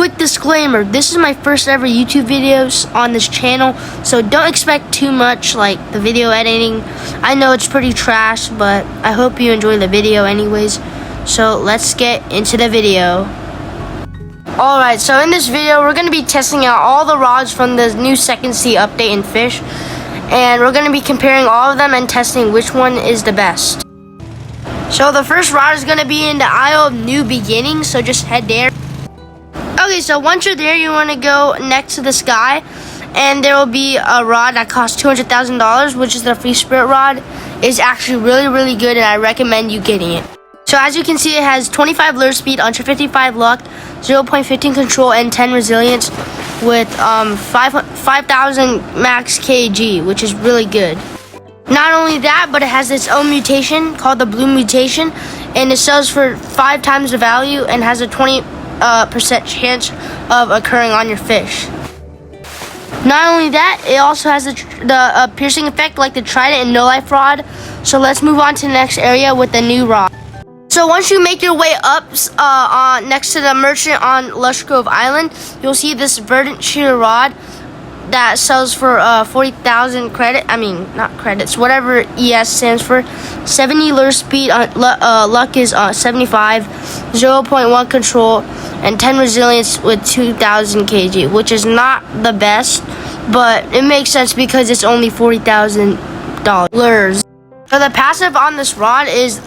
quick disclaimer, this is my first ever YouTube videos on this channel, so don't expect too much like the video editing. I know it's pretty trash, but I hope you enjoy the video anyways. So let's get into the video. Alright, so in this video we're going to be testing out all the rods from the new Second Sea update in Fish, and we're going to be comparing all of them and testing which one is the best. So the first rod is going to be in the Isle of New Beginnings, so just head there. Okay, so once you're there, you want to go next to the sky, and there will be a rod that costs $200,000, which is the Free Spirit rod. It's actually really good, and I recommend you getting it. So as you can see, it has 25 lure speed, 155 luck, 0.15 control, and 10 resilience with 5,000 max kg, which is really good. Not only that, but it has its own mutation called the Blue Mutation, and it sells for 5 times the value and has a 20% chance of occurring on your fish. Not only that, it also has the piercing effect like the Trident and No Life rod. So let's move on to the next area with the new rod. So once you make your way up next to the merchant on Lush Grove Island, you'll see this Verdant Shear rod that sells for 40,000 credit. I mean, not credits, whatever ES stands for. 70 lure speed, luck is 75, 0.1 control, and 10 resilience with 2,000 kg, which is not the best, but it makes sense because it's only $40,000 lures. So the passive on this rod is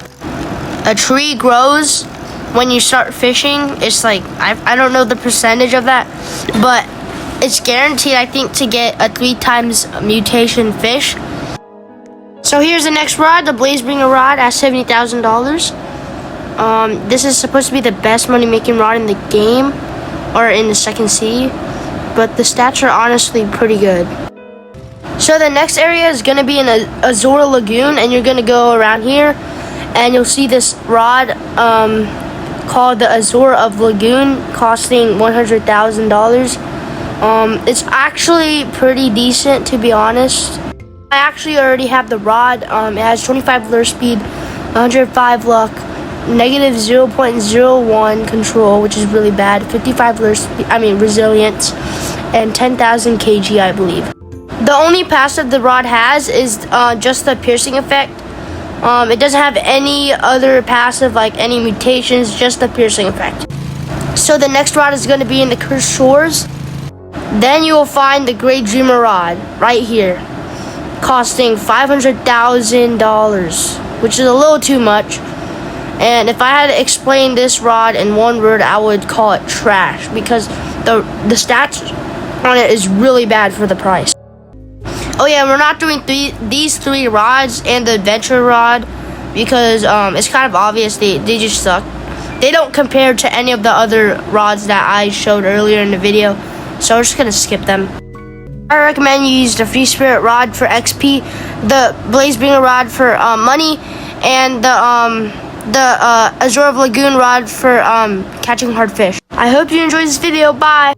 a tree grows when you start fishing. It's like, I don't know the percentage of that, but it's guaranteed, I think, to get a 3 times mutation fish. So here's the next rod, the Blazebringer rod at $70,000. This is supposed to be the best money making rod in the game, or in the Second Sea, but the stats are honestly pretty good. So the next area is going to be in Azora Lagoon, and you're going to go around here and you'll see this rod called the Azora of Lagoon, costing $100,000. It's actually pretty decent, to be honest. I actually already have the rod. It has 25 lure speed, 105 luck, negative 0.01 control, which is really bad, 55 lure speed, resilience, and 10,000 kg, I believe. The only passive the rod has is just the piercing effect. It doesn't have any other passive, like any mutations, just the piercing effect. So the next rod is going to be in the Cursed Shores. Then you will find the Great Dreamer rod right here, costing $500,000, which is a little too much. And if I had to explain this rod in one word, I would call it trash, because the stats on it is really bad for the price. Oh yeah, we're not doing these 3 rods and the Adventure rod because it's kind of obvious they just suck. They don't compare to any of the other rods that I showed earlier in the video, so we're just gonna skip them. I recommend you use the Free Spirit rod for XP, the Blazebringer rod for money, and the Azora of Lagoon rod for catching hard fish. I hope you enjoyed this video. Bye!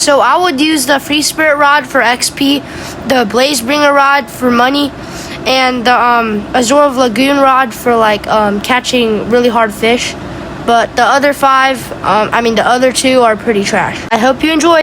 So I would use the Free Spirit rod for XP, the Blaze Bringer rod for money, and the Azure of Lagoon rod for like catching really hard fish. But the other the other two are pretty trash. I hope you enjoy.